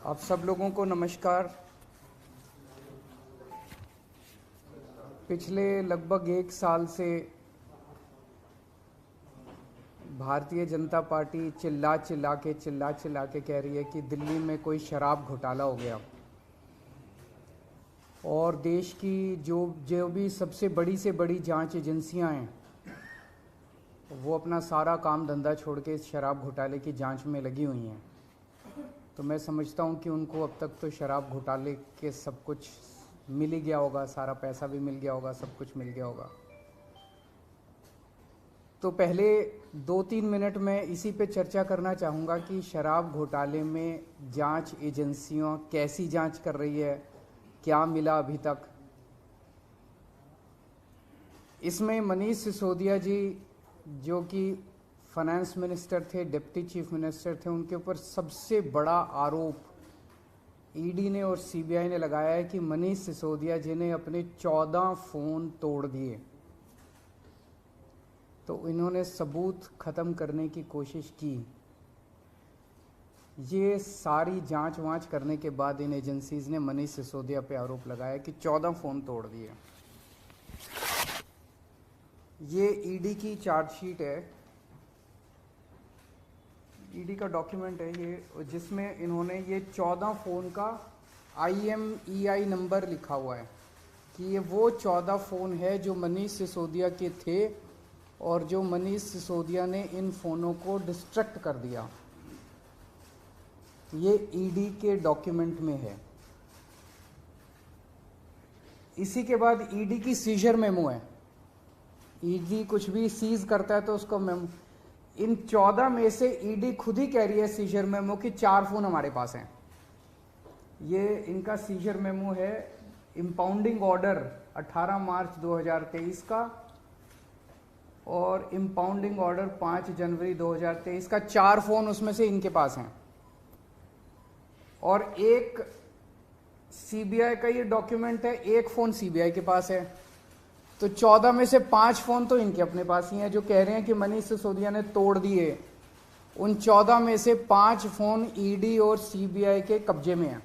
आप सब लोगों को नमस्कार। पिछले लगभग 1 साल से भारतीय जनता पार्टी चिल्ला चिल्ला के कह रही है कि दिल्ली में कोई शराब घोटाला हो गया और देश की जो जो भी सबसे बड़ी से बड़ी जांच एजेंसियां हैं वो अपना सारा काम धंधा छोड़ के इस शराब घोटाले की जांच में लगी हुई हैं। तो मैं समझता हूं कि उनको अब तक तो शराब घोटाले के सब कुछ मिल ही गया होगा, सारा पैसा भी मिल गया होगा, सब कुछ मिल गया होगा। तो पहले 2-3 मिनट में इसी पे चर्चा करना चाहूँगा कि शराब घोटाले में जांच एजेंसियां कैसी जांच कर रही है, क्या मिला अभी तक। इसमें मनीष सिसोदिया जी जो कि फाइनेंस मिनिस्टर थे, डिप्टी चीफ मिनिस्टर थे, उनके ऊपर सबसे बड़ा आरोप ईडी ने और सीबीआई ने लगाया है कि मनीष सिसोदिया जी ने अपने 14 फोन तोड़ दिए। तो इन्होंने सबूत खत्म करने की कोशिश की। ये सारी जांच वांच करने के बाद इन एजेंसीज ने मनीष सिसोदिया पे आरोप लगाया कि 14 फोन तोड़ दिए। ये ईडी की चार्जशीट है, ईडी का डॉक्यूमेंट है ये, जिसमें इन्होंने ये 14 फ़ोन का IMEI नंबर लिखा हुआ है कि ये वो 14 फ़ोन है जो मनीष सिसोदिया के थे और जो मनीष सिसोदिया ने इन फ़ोनों को डिस्ट्रक्ट कर दिया। ये ईडी के डॉक्यूमेंट में है। इसी के बाद ईडी की सीजर मेमो है। ईडी कुछ भी सीज करता है तो उसको मेमो, इन 14 में से ईडी खुद ही कह रही है सीजर मेमो कि 4 फोन हमारे पास हैं। ये इनका सीजर मेमो है, इंपाउंडिंग ऑर्डर 18 मार्च 2023 का और इंपाउंडिंग ऑर्डर 5 जनवरी 2023 का। 4 फोन उसमें से इनके पास हैं और एक सीबीआई का ये डॉक्यूमेंट है, एक फोन सीबीआई के पास है। तो 14 में से 5 फोन तो इनके अपने पास ही हैं जो कह रहे हैं कि मनीष सिसोदिया ने तोड़ दिए। उन 14 में से 5 फोन ईडी और सीबीआई के कब्जे में हैं,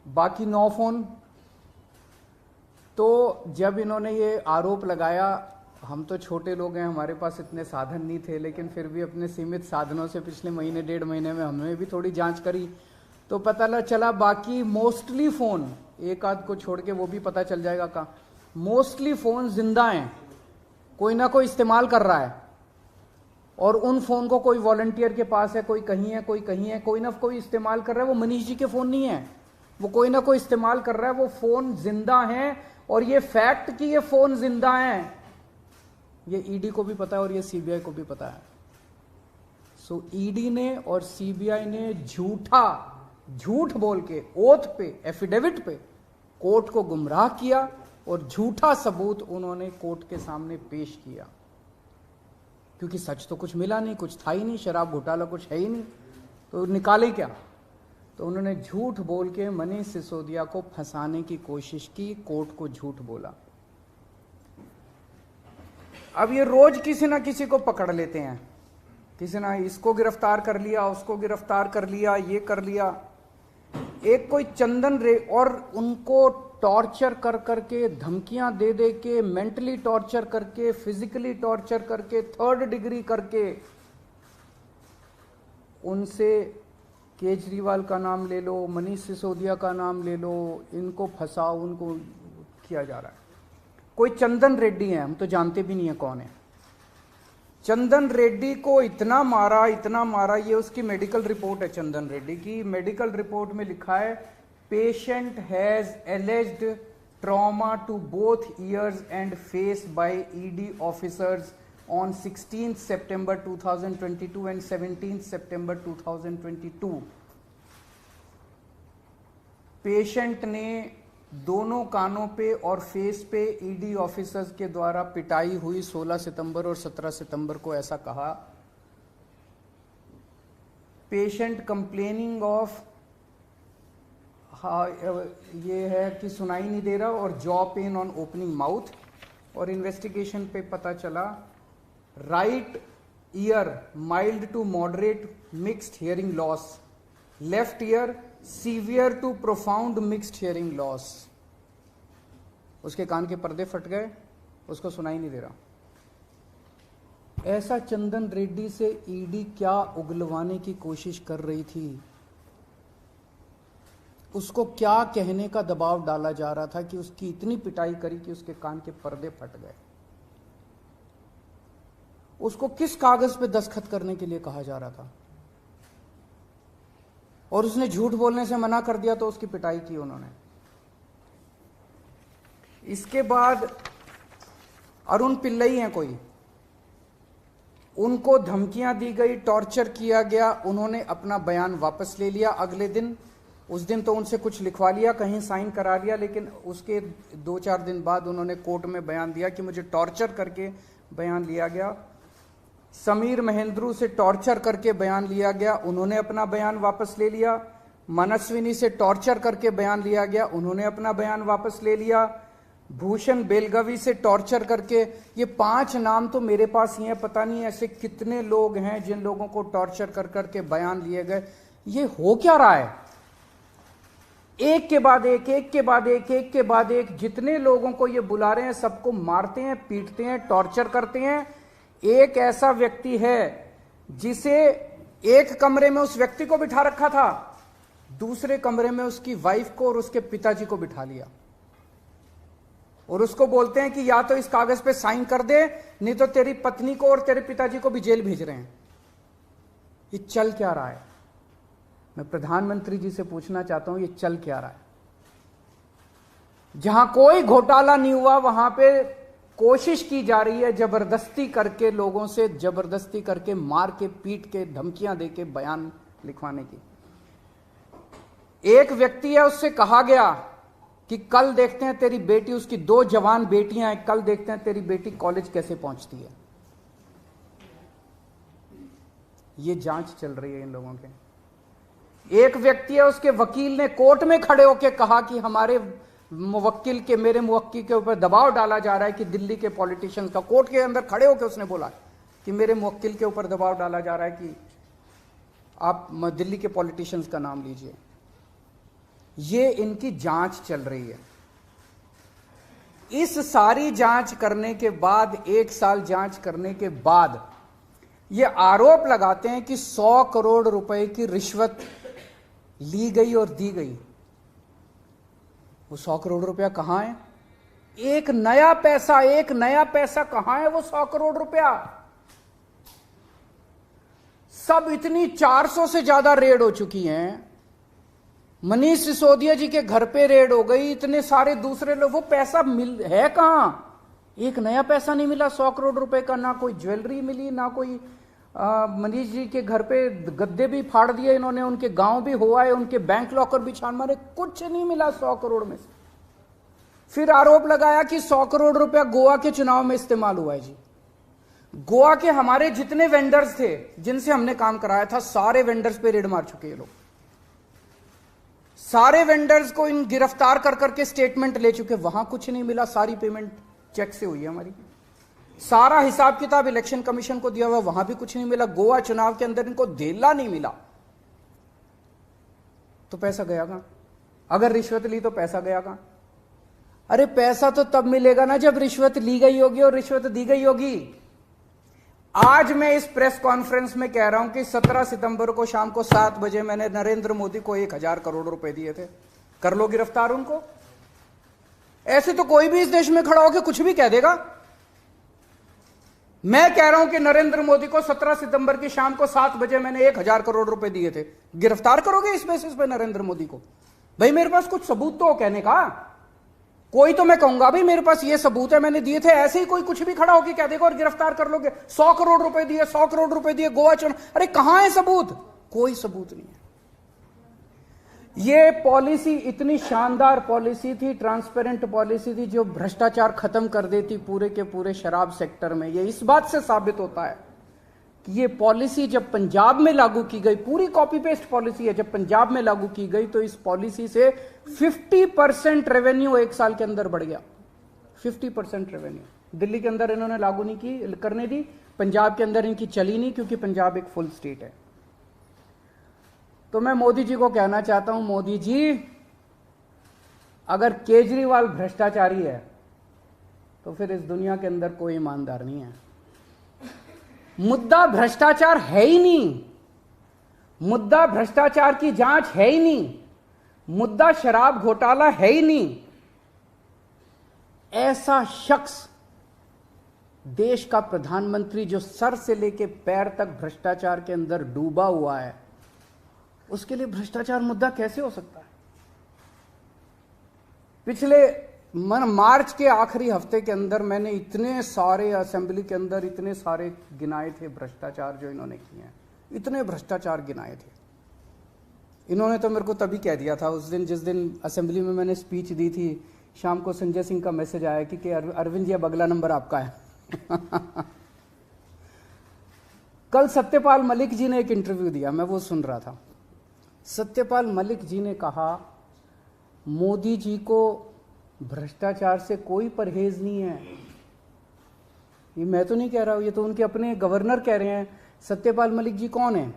बाकी 9 फोन। तो जब इन्होंने ये आरोप लगाया, हम तो छोटे लोग हैं, हमारे पास इतने साधन नहीं थे, लेकिन फिर भी अपने सीमित साधनों से पिछले महीने 1.5 महीने में हमने भी थोड़ी जांच करी तो पता चला बाकी मोस्टली फ़ोन, एक आध को छोड़ के वो भी पता चल जाएगा का, मोस्टली फ़ोन जिंदा हैं, कोई ना कोई इस्तेमाल कर रहा है। और उन फ़ोन को कोई वॉलंटियर के पास है, कोई कहीं है, कोई कहीं है, कोई ना कोई इस्तेमाल कर रहा है। वो मनीष जी के फ़ोन नहीं है, वो कोई ना कोई इस्तेमाल कर रहा है। वो फ़ोन जिंदा हैं और ये फैक्ट कि ये फ़ोन जिंदा हैं ये ईडी को भी पता है और ये सीबीआई को भी पता है। सो ईडी ने और सीबीआई ने झूठ बोल के ओथ पे, एफिडेविट पे कोर्ट को गुमराह किया और झूठा सबूत उन्होंने कोर्ट के सामने पेश किया, क्योंकि सच तो कुछ मिला नहीं, कुछ था ही नहीं, शराब घोटाला कुछ है ही नहीं, तो निकाले क्या। तो उन्होंने झूठ बोल के मनीष सिसोदिया को फंसाने की कोशिश की, कोर्ट को झूठ बोला। अब ये रोज किसी ना किसी को पकड़ लेते हैं, किसी ना इसको गिरफ्तार कर लिया, उसको गिरफ्तार कर लिया, ये कर लिया। एक कोई चंदन रे, और उनको टॉर्चर कर करके, धमकियां दे दे के, मेंटली टॉर्चर करके, फिजिकली टॉर्चर करके, 3rd डिग्री करके उनसे केजरीवाल का नाम ले लो, मनीष सिसोदिया का नाम ले लो, इनको फंसाओ, उनको किया जा रहा है। कोई चंदन रेड्डी है, हम तो जानते भी नहीं है कौन है। चंदन रेड्डी को इतना मारा, ये उसकी मेडिकल रिपोर्ट है। चंदन रेड्डी की मेडिकल रिपोर्ट में लिखा है, patient has alleged trauma to both ears and face by ED officers on 16 September 2022 and 17 September 2022। Patient ने दोनों कानों पे और फेस पे ईडी ऑफिसर्स के द्वारा पिटाई हुई 16 सितंबर और 17 सितंबर को, ऐसा कहा। पेशेंट कंप्लेनिंग ऑफ, ये है कि सुनाई नहीं दे रहा, और jaw pain on opening mouth. और इन्वेस्टिगेशन पे पता चला right ear mild to moderate mixed hearing loss, left ear severe to profound mixed hearing loss. उसके कान के पर्दे फट गए, उसको सुनाई नहीं दे रहा। ऐसा चंदन रेड्डी से ईडी क्या उगलवाने की कोशिश कर रही थी? उसको क्या कहने का दबाव डाला जा रहा था कि उसकी इतनी पिटाई करी कि उसके कान के पर्दे फट गए? उसको किस कागज पे दस्तखत करने के लिए कहा जा रहा था? और उसने झूठ बोलने से मना कर दिया तो उसकी पिटाई की उन्होंने। इसके बाद अरुण पिल्लई हैं कोई, उनको धमकियां दी गई, टॉर्चर किया गया, उन्होंने अपना बयान वापस ले लिया अगले दिन। उस दिन तो उनसे कुछ लिखवा लिया, कहीं साइन करा लिया, लेकिन उसके 2-4 दिन बाद उन्होंने कोर्ट में बयान दिया कि मुझे टॉर्चर करके बयान लिया गया। समीर महेंद्रू से टॉर्चर करके बयान लिया गया, उन्होंने अपना बयान वापस ले लिया। मनस्विनी से टॉर्चर करके बयान लिया गया, उन्होंने अपना बयान वापस ले लिया। भूषण बेलगवी से टॉर्चर करके, ये 5 नाम तो मेरे पास ही हैं, पता नहीं ऐसे कितने लोग हैं जिन लोगों को टॉर्चर कर करके बयान लिए गए। ये हो क्या रहा है? एक के बाद एक, एक के बाद एक, एक के बाद एक, जितने लोगों को ये बुला रहे हैं सबको मारते हैं, पीटते हैं, टॉर्चर करते हैं। एक ऐसा व्यक्ति है जिसे एक कमरे में उस व्यक्ति को बिठा रखा था, दूसरे कमरे में उसकी वाइफ को और उसके पिताजी को बिठा लिया, और उसको बोलते हैं कि या तो इस कागज पे साइन कर दे, नहीं तो तेरी पत्नी को और तेरे पिताजी को भी जेल भेज रहे हैं। ये चल क्या रहा है? मैं प्रधानमंत्री जी से पूछना चाहता हूं, ये चल क्या रहा है? जहां कोई घोटाला नहीं हुआ वहां पे कोशिश की जा रही है जबरदस्ती करके, लोगों से जबरदस्ती करके, मार के, पीट के, धमकियां दे के बयान लिखवाने की। एक व्यक्ति है, उससे कहा गया कि कल देखते हैं तेरी बेटी, उसकी 2 जवान बेटियां हैं, कल देखते हैं तेरी बेटी कॉलेज कैसे पहुंचती है। ये जांच चल रही है इन लोगों के। एक व्यक्ति है, उसके वकील ने कोर्ट में खड़े होकर कहा कि हमारे मुवक्किल के, मेरे मुवक्किल के ऊपर दबाव डाला जा रहा है कि दिल्ली के पॉलिटिशियंस का, कोर्ट के अंदर खड़े होकर उसने बोला कि मेरे मुवक्किल के ऊपर दबाव डाला जा रहा है कि आप दिल्ली के पॉलिटिशियंस का नाम लीजिए। ये इनकी जांच चल रही है। इस सारी जांच करने के बाद, 1 साल जांच करने के बाद, ये आरोप लगाते हैं कि 100 करोड़ रुपए की रिश्वत ली गई और दी गई। वो 100 करोड़ रुपया कहां है? एक नया पैसा कहां है? वो 100 करोड़ रुपया सब इतनी 400 से ज्यादा रेड हो चुकी हैं। मनीष सिसोदिया जी के घर पे रेड हो गई, इतने सारे दूसरे लोग, वो पैसा मिल है कहां? एक नया पैसा नहीं मिला 100 करोड़ रुपए का, ना कोई ज्वेलरी मिली, ना कोई मनीष जी के घर पे गद्दे भी फाड़ दिए इन्होंने, उनके गांव भी हुआ है, उनके बैंक लॉकर भी छान मारे, कुछ नहीं मिला 100 करोड़ में से। फिर आरोप लगाया कि 100 करोड़ रुपया गोवा के चुनाव में इस्तेमाल हुआ है। जी, गोवा के हमारे जितने वेंडर्स थे जिनसे हमने काम कराया था, सारे वेंडर्स पे रेड मार चुके ये लोग। सारे वेंडर्स को इन गिरफ्तार कर करके स्टेटमेंट ले चुके, वहां कुछ नहीं मिला, सारी पेमेंट चेक से हुई है हमारी। सारा हिसाब किताब इलेक्शन कमीशन को दिया हुआ, वहां भी कुछ नहीं मिला। गोवा चुनाव के अंदर इनको धेला नहीं मिला, तो पैसा गया कहां? अगर रिश्वत ली तो पैसा गया कहां? अरे पैसा तो तब मिलेगा ना जब रिश्वत ली गई होगी और रिश्वत दी गई होगी। आज मैं इस प्रेस कॉन्फ्रेंस में कह रहा हूं कि 17 सितंबर को शाम को 7 बजे मैंने नरेंद्र मोदी को 1000 करोड़ रुपए दिए थे। कर लो गिरफ्तार उनको। ऐसे तो कोई भी इस देश में खड़ा होकर कुछ भी कह देगा। मैं कह रहा हूं कि नरेंद्र मोदी को 17 सितंबर की शाम को 7 बजे मैंने 1000 करोड़ रुपए दिए थे। गिरफ्तार करोगे इस बेसिस पे नरेंद्र मोदी को? भाई मेरे पास कुछ सबूत तो हो कहने का। कोई तो मैं कहूंगा भाई मेरे पास ये सबूत है, मैंने दिए थे। ऐसे ही कोई कुछ भी खड़ा होकर कह देगा और गिरफ्तार कर लोगे। 100 करोड़ रुपए दिए, 100 करोड़ रुपए दिए गोवा चुनाव। अरे कहां है सबूत? कोई सबूत नहीं है। ये पॉलिसी इतनी शानदार पॉलिसी थी, ट्रांसपेरेंट पॉलिसी थी, जो भ्रष्टाचार खत्म कर देती पूरे के पूरे शराब सेक्टर में। ये इस बात से साबित होता है कि ये पॉलिसी जब पंजाब में लागू की गई, पूरी कॉपी पेस्ट पॉलिसी है, जब पंजाब में लागू की गई तो इस पॉलिसी से 50% रेवेन्यू 1 साल के अंदर बढ़ गया। 50% रेवेन्यू दिल्ली के अंदर इन्होंने लागू नहीं की, करने दी, पंजाब के अंदर इनकी चली नहीं, क्योंकि पंजाब एक फुल स्टेट है। तो मैं मोदी जी को कहना चाहता हूं, मोदी जी अगर केजरीवाल भ्रष्टाचारी है तो फिर इस दुनिया के अंदर कोई ईमानदार नहीं है। मुद्दा भ्रष्टाचार है ही नहीं, मुद्दा भ्रष्टाचार की जांच है ही नहीं, मुद्दा शराब घोटाला है ही नहीं। ऐसा शख्स देश का प्रधानमंत्री जो सर से लेकर पैर तक भ्रष्टाचार के अंदर डूबा हुआ है, उसके लिए भ्रष्टाचार मुद्दा कैसे हो सकता है? पिछले मार्च के आखिरी हफ्ते के अंदर मैंने इतने सारे असेंबली के अंदर इतने सारे गिनाए थे भ्रष्टाचार जो इन्होंने किए हैं, इतने भ्रष्टाचार गिनाए थे। इन्होंने तो मेरे को तभी कह दिया था उस दिन, जिस दिन असेंबली में मैंने स्पीच दी थी, शाम को संजय सिंह का मैसेज आया कि अरविंद जी अब अगला नंबर आपका है। कल सत्यपाल मलिक जी ने एक इंटरव्यू दिया, मैं वो सुन रहा था। सत्यपाल मलिक जी ने कहा मोदी जी को भ्रष्टाचार से कोई परहेज नहीं है। ये मैं तो नहीं कह रहा हूं, ये तो उनके अपने गवर्नर कह रहे हैं। सत्यपाल मलिक जी कौन है?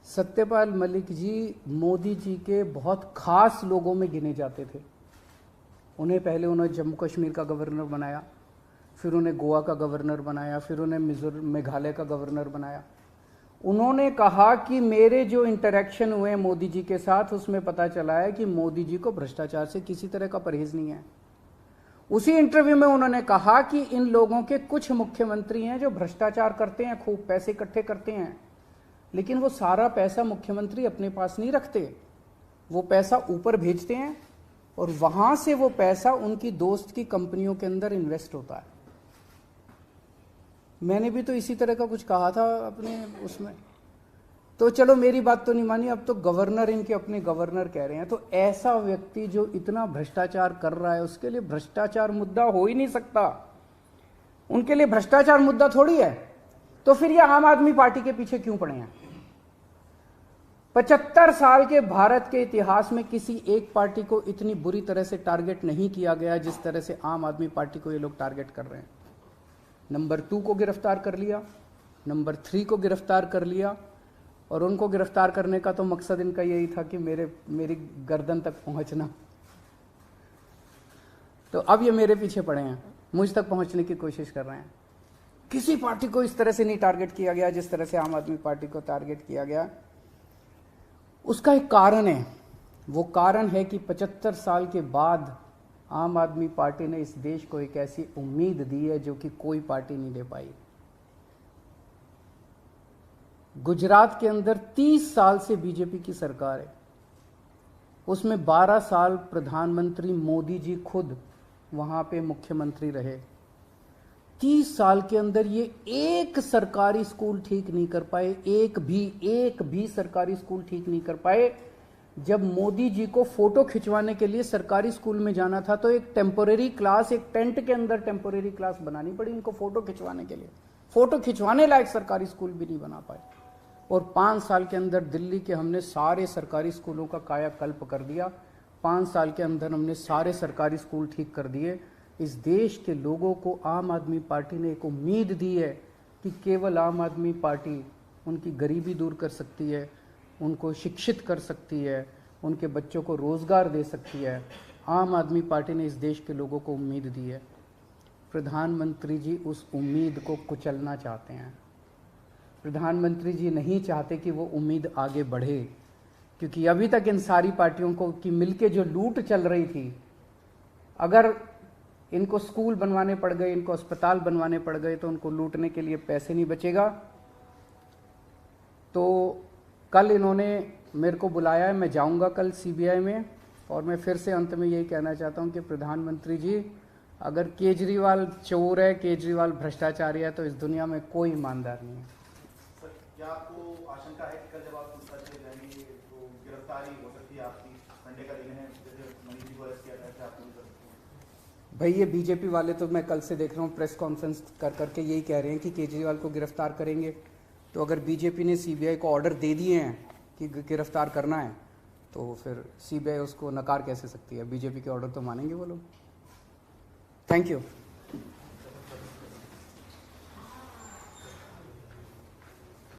सत्यपाल मलिक जी मोदी जी के बहुत खास लोगों में गिने जाते थे। उन्हें पहले उन्होंने जम्मू कश्मीर का गवर्नर बनाया, फिर उन्हें गोवा का गवर्नर बनाया, फिर उन्हें मेघालय का गवर्नर बनाया। उन्होंने कहा कि मेरे जो इंटरेक्शन हुए मोदी जी के साथ, उसमें पता चला है कि मोदी जी को भ्रष्टाचार से किसी तरह का परहेज नहीं है। उसी इंटरव्यू में उन्होंने कहा कि इन लोगों के कुछ मुख्यमंत्री हैं जो भ्रष्टाचार करते हैं, खूब पैसे इकट्ठे करते हैं, लेकिन वो सारा पैसा मुख्यमंत्री अपने पास नहीं रखते, वो पैसा ऊपर भेजते हैं और वहां से वो पैसा उनकी दोस्त की कंपनियों के अंदर इन्वेस्ट होता है। मैंने भी तो इसी तरह का कुछ कहा था अपने उसमें। तो चलो मेरी बात तो नहीं मानी, अब तो गवर्नर इनके अपने गवर्नर कह रहे हैं। तो ऐसा व्यक्ति जो इतना भ्रष्टाचार कर रहा है, उसके लिए भ्रष्टाचार मुद्दा हो ही नहीं सकता। उनके लिए भ्रष्टाचार मुद्दा थोड़ी है। तो फिर ये आम आदमी पार्टी के पीछे क्यों पड़े हैं? 75 साल के भारत के इतिहास में किसी एक पार्टी को इतनी बुरी तरह से टारगेट नहीं किया गया जिस तरह से आम आदमी पार्टी को ये लोग टारगेट कर रहे हैं। नंबर 2 को गिरफ्तार कर लिया, नंबर 3 को गिरफ्तार कर लिया, और उनको गिरफ्तार करने का तो मकसद इनका यही था कि मेरी गर्दन तक पहुंचना। तो अब ये मेरे पीछे पड़े हैं, मुझ तक पहुंचने की कोशिश कर रहे हैं। किसी पार्टी को इस तरह से नहीं टारगेट किया गया जिस तरह से आम आदमी पार्टी को टारगेट किया गया। उसका एक कारण है, वो कारण है कि 75 साल के बाद आम आदमी पार्टी ने इस देश को एक ऐसी उम्मीद दी है जो कि कोई पार्टी नहीं दे पाई। गुजरात के अंदर 30 साल से बीजेपी की सरकार है, उसमें 12 साल प्रधानमंत्री मोदी जी खुद वहां पे मुख्यमंत्री रहे। 30 साल के अंदर ये एक सरकारी स्कूल ठीक नहीं कर पाए, एक भी सरकारी स्कूल ठीक नहीं कर पाए। जब मोदी जी को फोटो खिंचवाने के लिए सरकारी स्कूल में जाना था तो एक टेम्पोरेरी क्लास, एक टेंट के अंदर टेम्पोरेरी क्लास बनानी पड़ी इनको फोटो खिंचवाने के लिए। फोटो खिंचवाने लायक सरकारी स्कूल भी नहीं बना पाए। और 5 साल के अंदर दिल्ली के हमने सारे सरकारी स्कूलों का कायाकल्प कर दिया। 5 साल के अंदर हमने सारे सरकारी स्कूल ठीक कर दिए। इस देश के लोगों को आम आदमी पार्टी ने एक उम्मीद दी है कि केवल आम आदमी पार्टी उनकी गरीबी दूर कर सकती है, उनको शिक्षित कर सकती है, उनके बच्चों को रोजगार दे सकती है। आम आदमी पार्टी ने इस देश के लोगों को उम्मीद दी है। प्रधानमंत्री जी उस उम्मीद को कुचलना चाहते हैं। प्रधानमंत्री जी नहीं चाहते कि वो उम्मीद आगे बढ़े, क्योंकि अभी तक इन सारी पार्टियों को की मिलके जो लूट चल रही थी, अगर इनको स्कूल बनवाने पड़ गए, इनको अस्पताल बनवाने पड़ गए, तो उनको लूटने के लिए पैसे नहीं बचेगा। तो कल इन्होंने मेरे को बुलाया है, मैं जाऊंगा कल सीबीआई में, और मैं फिर से अंत में यही कहना चाहता हूं कि प्रधानमंत्री जी, अगर केजरीवाल चोर है, केजरीवाल भ्रष्टाचारी है, तो इस दुनिया में कोई ईमानदार नहीं है। सर, क्या आपको आशंका है कि कल जब आप पूछताछ में जाएंगे तो गिरफ्तारी हो सकती है आपकी? संडे का दिन है, जैसे मनीष जी को अरेस्ट किया था, आप नहीं कर सकते? भाई ये बीजेपी वाले तो मैं कल से देख रहा हूँ प्रेस कॉन्फ्रेंस कर करके यही कह रहे हैं कि केजरीवाल को गिरफ्तार करेंगे। तो अगर बीजेपी ने सीबीआई को ऑर्डर दे दिए हैं कि गिरफ्तार करना है, तो फिर सीबीआई उसको नकार कैसे सकती है? बीजेपी के ऑर्डर तो मानेंगे वो लोग। Thank you.